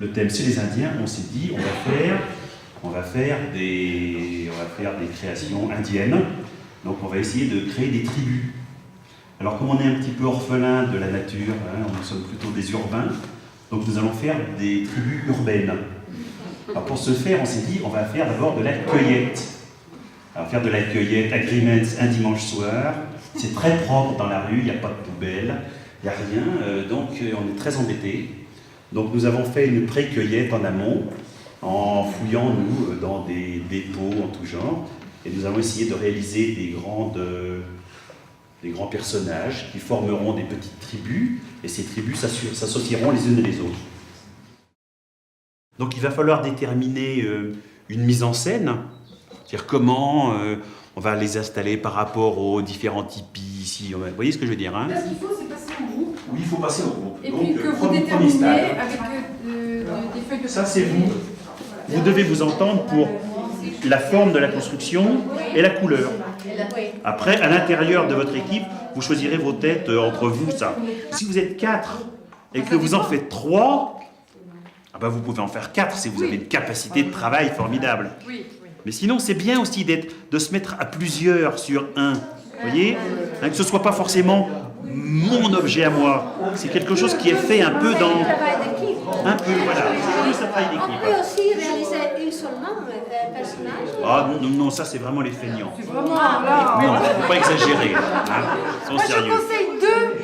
le thème c'est les Indiens, on s'est dit on va faire des créations indiennes. Donc on va essayer de créer des tribus. Alors comme on est un petit peu orphelin de la nature, hein, nous sommes plutôt des urbains, donc nous allons faire des tribus urbaines. Alors pour ce faire, on s'est dit on va faire d'abord de la cueillette. Alors faire de la cueillette à Grimentz un dimanche soir, c'est très propre dans la rue, il n'y a pas de poubelle, il n'y a rien, donc on est très embêtés. Donc nous avons fait une pré-cueillette en amont, en fouillant nous dans des dépôts en tout genre, et nous avons essayé de réaliser des grands personnages qui formeront des petites tribus, et ces tribus s'associeront les unes les autres. Donc il va falloir déterminer une mise en scène, c'est-à-dire comment on va les installer par rapport aux différents tipis ici. Vous voyez ce que je veux dire, hein? Là, ce qu'il faut, c'est passer en groupe. Oui, il faut passer en groupe. Et donc, puis que vous déterminez avec des feuilles de papier. Ça, c'est vous. Vous devez vous entendre pour la forme de la construction et la couleur. Après, à l'intérieur de votre équipe, vous choisirez vos têtes entre vous, ça. Si vous êtes 4 et que vous en faites 3, ah ben vous pouvez en faire 4 si vous avez une capacité de travail formidable. Mais sinon, c'est bien aussi de se mettre à plusieurs sur un. Vous voyez, hein, que ce ne soit pas forcément mon objet à moi. C'est quelque chose qui est fait un peu dans... Un peu, voilà. C'est plus un travail d'équipe. On peut aussi réaliser une seulement personnage. Ah non, ça c'est vraiment les feignants. C'est vraiment là. Non, il ne faut pas exagérer. Hein. Ils sont Moi, je sérieux. conseille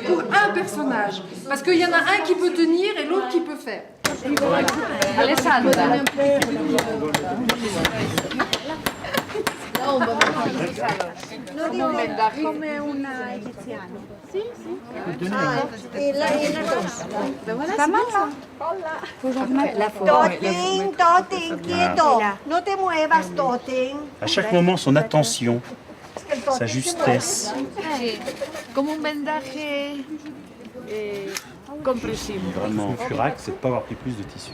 2 pour un personnage. Parce qu'il y en a un qui peut tenir et l'autre qui peut faire. Alessandra. Come una egiziana. Sì, sì. E la Totin, Totin, quieto. No te muevas, Totin. À chaque moment, son attention, sa justesse. Comme un vendaje compressible. Vraiment, Furac, c'est de ne pas avoir pris plus de tissu.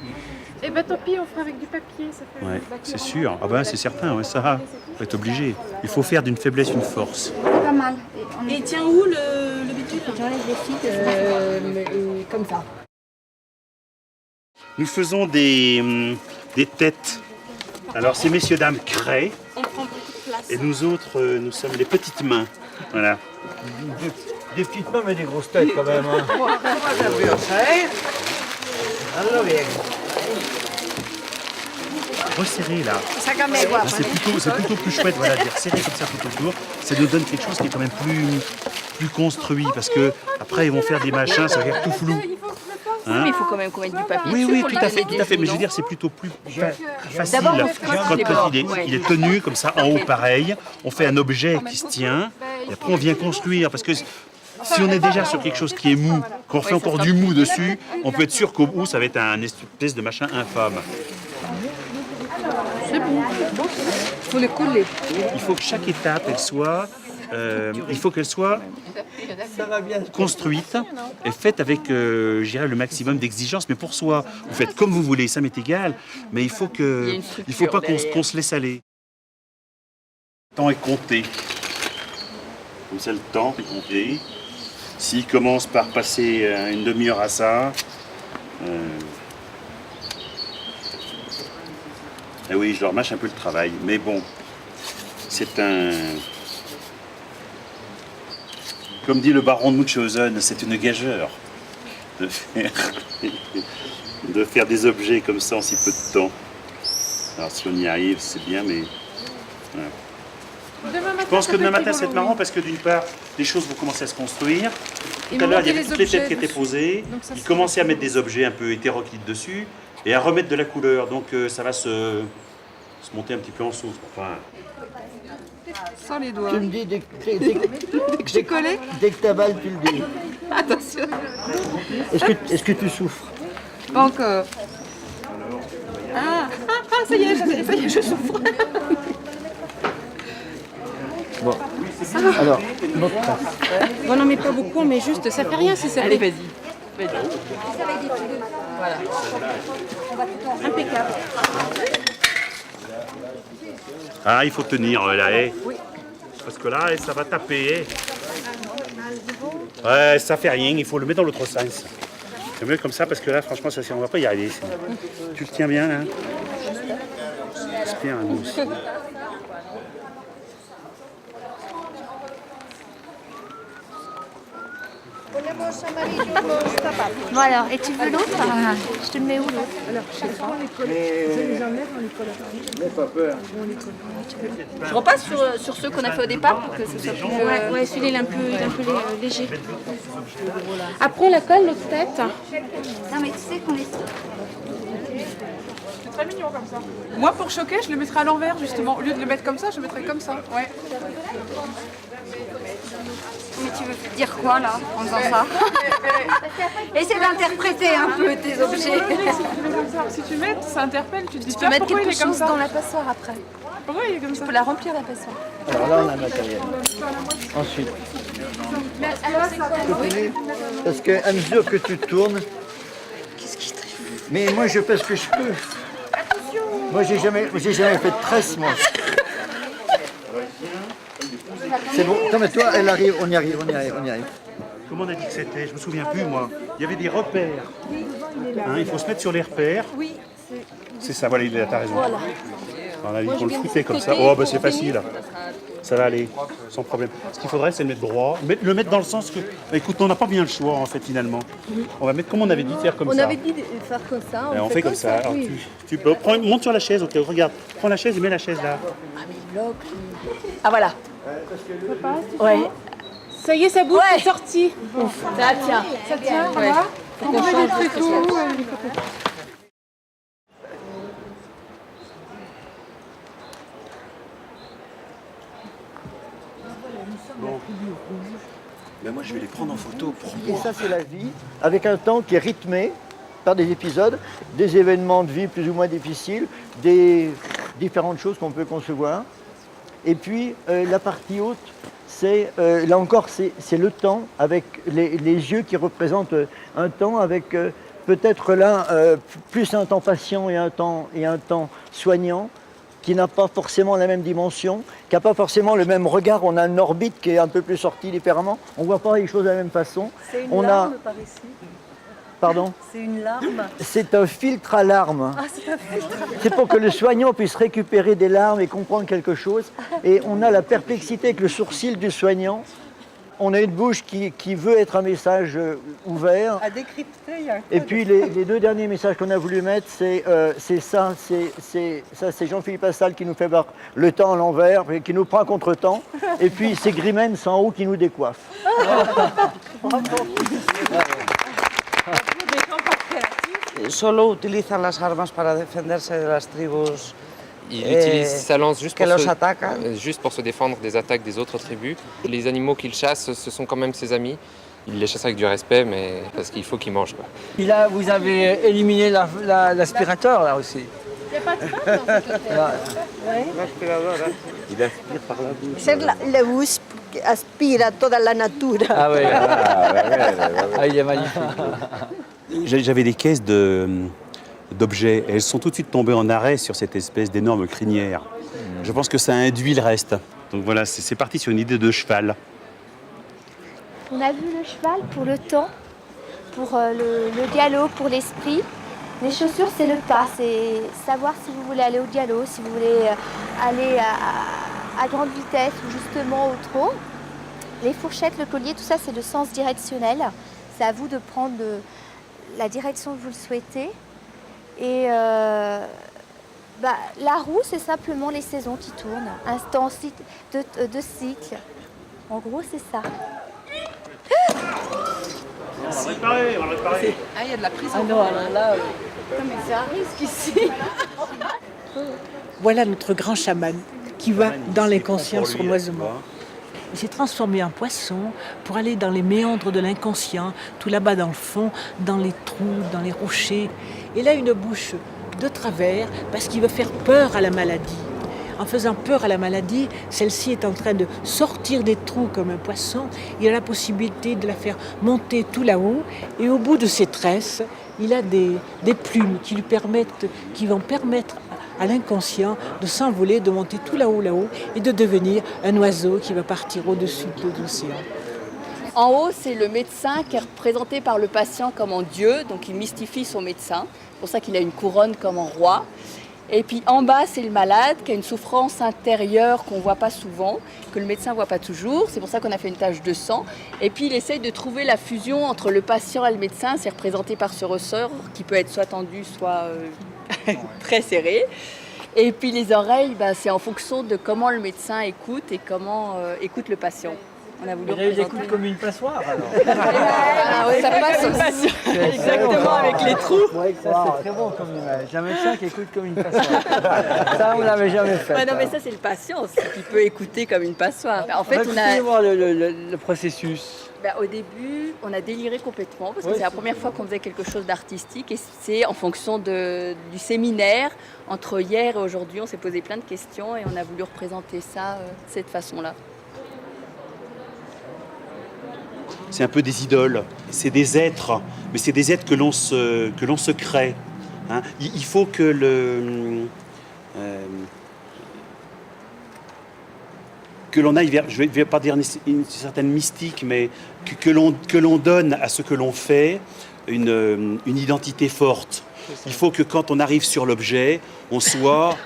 Eh ben tant pis, on fera avec du papier. Ça fait Ouais, c'est sûr. Ah ben c'est certain, ouais, ça, faut être obligé. Il faut faire d'une faiblesse une force. Pas mal. Et tient où le bitume? J'enlève les fils comme ça. Nous faisons des têtes. Alors ces messieurs dames créent, On prend beaucoup de place. et nous autres, nous sommes les petites mains. Voilà. Des petites mains mais des grosses têtes quand même. Hein. Resserrer là. Là, c'est plutôt plus chouette, voilà, de resserrer comme ça tout autour. Ça nous donne quelque chose qui est quand même plus construit, parce que après ils vont faire des machins, ça va faire tout flou. Hein? Mais il faut quand même qu'on mette du papier. Oui, dessus oui, pour tout le à fait, mettre tout à fait. Mais je veux dedans. dire, c'est plutôt plus facile. D'abord, on fera Quand les bords. il est tenu comme ça, en haut pareil, on fait un objet qui se tient, et après on vient construire, parce que si on est déjà sur quelque chose qui est mou, qu'on fait encore du mou dessus, on peut être sûr qu'au bout, ça va être un espèce de machin infâme. C'est bon. Il faut les coller. Il faut que chaque étape, elle soit, construite et faite avec, je dirais, le maximum d'exigence. Mais pour soi, vous faites comme vous voulez, ça m'est égal. Mais il faut pas qu'on se laisse aller. Le temps est compté. Comme ça, le temps est compté. S'il commence par passer une demi-heure à ça, eh oui, je leur mâche un peu le travail. Mais bon, c'est un... Comme dit le baron de Munchausen, c'est une gageure de faire des objets comme ça en si peu de temps. Alors si on y arrive, c'est bien, mais... Voilà. Je pense que demain matin, c'est marrant parce que d'une part, les choses vont commencer à se construire. Tout à l'heure, il y avait toutes les têtes qui étaient posées. Ils commençaient à mettre des objets un peu hétéroclites dessus et à remettre de la couleur. Donc ça va se monter un petit peu en sauce. Enfin, Sans les doigts. Tu me dis dès que J'ai collé. dès que t'avales, tu le dis. Attention. Est-ce que tu souffres? Pas encore. Ça y est, je souffre. Bon. Alors, notre place. Bon, non, mais pas beaucoup, mais juste, ça fait rien si ça Allez, fait. vas-y. Voilà. Impeccable. ah, il faut tenir la haie. Parce que là, ça va taper. Ouais, ça fait rien, il faut le mettre dans l'autre sens. C'est mieux comme ça parce que là, franchement, ça, on va pas y arriver. Tu le tiens bien là. J'espère nous aussi. Bon alors, et tu veux l'autre? Je te le mets où l'autre? N'aie pas peur. Je repasse sur ceux qu'on a fait au départ pour que ce soit plus... Ouais, celui-là il est un peu léger. Après la colle, l'autre tête. Non mais tu sais qu'on est... C'est très mignon comme ça. Moi, pour choquer, je le mettrais à l'envers, justement. Au lieu de le mettre comme ça, je le mettrais comme ça. Ouais. Mais tu veux dire quoi là en faisant ça? Essaie d'interpréter un peu tes objets. Si tu mets, ça interpelle, tu te dis Tu peux mettre pourquoi quelque il est comme chose ça? dans la passoire après. Pourquoi il est comme ça? Tu peux la remplir la passoire. Alors là, on a le matériel. Ensuite, continue, parce qu'à mesure que tu tournes, mais moi je fais ce que je peux. Moi j'ai jamais fait de tresse moi. C'est bon. Non mais toi, elle arrive, on y arrive. Comment on a dit que c'était? Je me souviens plus moi. Il y avait des repères. Hein, il faut se mettre sur les repères. Oui. C'est ça, voilà, t'as raison. Voilà, il faut le fouter comme ça. Oh, bah c'est facile. Ça va aller, sans problème. Ce qu'il faudrait, c'est le mettre droit. Le mettre dans le sens que... Bah, écoute, on n'a pas bien le choix, en fait, finalement. On va mettre comme on avait dit, faire comme ça. On avait dit de faire comme ça. Et on fait comme ça. Alors, monte sur la chaise, ok, regarde. Prends la chaise et mets la chaise là. Ah voilà. Ouais. Ça y est, sa bouche est sortie. Ça tient. Ça tient, ça va? On met des photos. Ben moi, je vais les prendre en photo pour Et ça c'est la vie, avec un temps qui est rythmé par des épisodes, des événements de vie plus ou moins difficiles, des différentes choses qu'on peut concevoir. Et puis la partie haute, c'est là encore c'est le temps avec les yeux qui représentent un temps avec peut-être là plus un temps patient et un temps soignant qui n'a pas forcément la même dimension, qui n'a pas forcément le même regard. On a une orbite qui est un peu plus sortie différemment. On ne voit pas les choses de la même façon. C'est une larme par ici. Pardon? C'est une larme. C'est un filtre à larmes. Ah, c'est un filtre. C'est pour que le soignant puisse récupérer des larmes et comprendre quelque chose. Et on a la perplexité avec le sourcil du soignant. On a une bouche qui veut être un message ouvert. À décrypter. Et puis les deux derniers messages qu'on a voulu mettre, c'est Jean-Philippe Assal qui nous fait voir le temps à l'envers, qui nous prend contre temps. Et puis c'est Grimmens en haut qui nous décoiffe. Solo utilizan las armas para defenderse de las tribus Il utilise sa lance juste que pour, los atacan. juste pour se défendre des attaques des autres tribus. Les animaux qu'il chasse, ce sont quand même ses amis. Il les chasse avec du respect, mais parce qu'il faut qu'ils mangent, quoi. Et là, vous avez éliminé l'aspirateur là aussi. Il n'y a pas de femme dans cette hôtel. Il aspire par la bouche. C'est la bouche qui aspire toute la nature. Ah oui. Il est magnifique. J'avais des caisses d'objets et elles sont tout de suite tombées en arrêt sur cette espèce d'énorme crinière. Je pense que ça induit le reste. Donc voilà, c'est parti sur une idée de cheval. On a vu le cheval pour le temps, pour le galop, pour l'esprit. Les chaussures, c'est le pas, c'est savoir si vous voulez aller au galop, si vous voulez aller à grande vitesse ou justement au trot. Les fourchettes, le collier, tout ça, c'est le sens directionnel. C'est à vous de prendre la direction que vous le souhaitez. Et la roue, c'est simplement les saisons qui tournent, un temps de cycle. En gros, c'est ça. On va réparer. Ah, il y a de la prise. Ah non, alors là, mais c'est un risque ici. Voilà notre grand chaman qui va dans l'inconscient sournoisement. Il s'est transformé en poisson pour aller dans les méandres de l'inconscient, tout là-bas dans le fond, dans les trous, dans les rochers. Il a une bouche de travers parce qu'il veut faire peur à la maladie. En faisant peur à la maladie, celle-ci est en train de sortir des trous comme un poisson. Il a la possibilité de la faire monter tout là-haut. Et au bout de ses tresses, il a des plumes qui vont permettre à l'inconscient de s'envoler, de monter tout là-haut et de devenir un oiseau qui va partir au-dessus de l'océan. En haut, c'est le médecin qui est représenté par le patient comme en Dieu, donc il mystifie son médecin. C'est pour ça qu'il a une couronne comme en roi. Et puis en bas, c'est le malade qui a une souffrance intérieure qu'on ne voit pas souvent, que le médecin ne voit pas toujours. C'est pour ça qu'on a fait une tache de sang. Et puis il essaye de trouver la fusion entre le patient et le médecin. C'est représenté par ce ressort qui peut être soit tendu, soit très serré. Et puis les oreilles, c'est en fonction de comment le médecin écoute et comment écoute le patient. On a voulu écoute comme une passoire alors. Ah oui, ça passe aussi. Exactement, avec les trous. Ça c'est très bon comme image. Un médecin qui écoute comme une passoire. Ça on l'avait jamais fait. Non mais ça c'est le patient qui peut écouter comme une passoire. En fait, on a voir le processus. Au début, on a déliré complètement parce que c'est la première fois qu'on faisait quelque chose d'artistique et c'est en fonction du séminaire. Entre hier et aujourd'hui, on s'est posé plein de questions et on a voulu représenter ça de cette façon-là. C'est un peu des idoles, c'est des êtres, mais c'est des êtres que l'on se crée. Hein. Il faut que l'on aille vers, je ne vais pas dire une certaine mystique, mais que l'on donne à ce que l'on fait une identité forte. Il faut que quand on arrive sur l'objet, on soit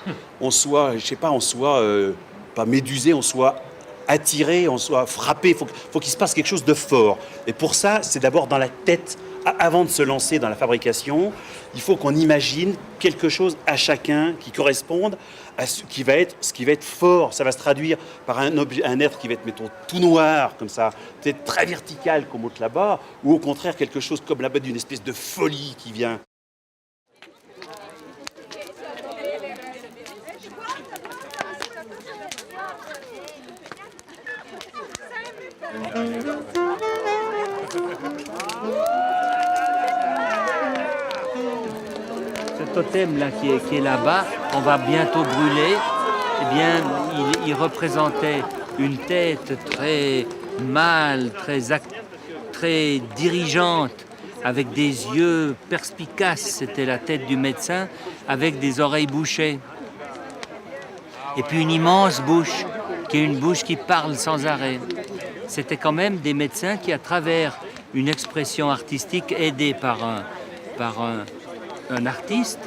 pas médusé, on soit attiré, on soit frappé, il faut qu'il se passe quelque chose de fort. Et pour ça, c'est d'abord dans la tête, avant de se lancer dans la fabrication, il faut qu'on imagine quelque chose à chacun qui corresponde à ce qui va être fort. Ça va se traduire par un être qui va être, mettons, tout noir, comme ça, peut-être très vertical, comme l'autre là-bas, ou au contraire quelque chose comme là-bas d'une espèce de folie qui vient. Ce totem là qui est là-bas, on va bientôt brûler. Eh bien, il représentait une tête très mâle, très dirigeante, avec des yeux perspicaces. C'était la tête du médecin, avec des oreilles bouchées. Et puis une immense bouche, qui est une bouche qui parle sans arrêt. C'était quand même des médecins qui, à travers une expression artistique aidée par un artiste,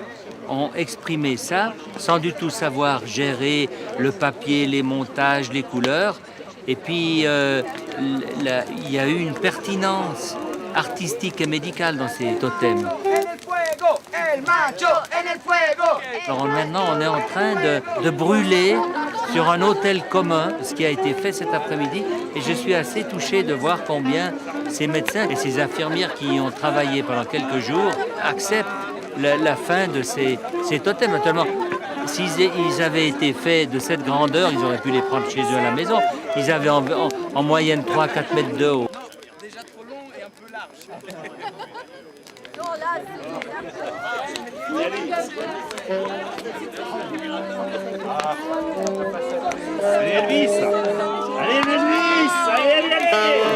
ont exprimé ça sans du tout savoir gérer le papier, les montages, les couleurs. Et puis, il y a eu une pertinence artistique et médicale dans ces totems. Alors maintenant, on est en train de brûler sur un autel commun ce qui a été fait cet après-midi. Et je suis assez touché de voir combien ces médecins et ces infirmières qui y ont travaillé pendant quelques jours acceptent la fin de ces totems. Naturellement, s'ils avaient été faits de cette grandeur, ils auraient pu les prendre chez eux à la maison. Ils avaient en moyenne 3-4 mètres de haut. Déjà trop long et un peu large. Non, là, Allez Elvis! Allez Elvis! Allez, allez, allez!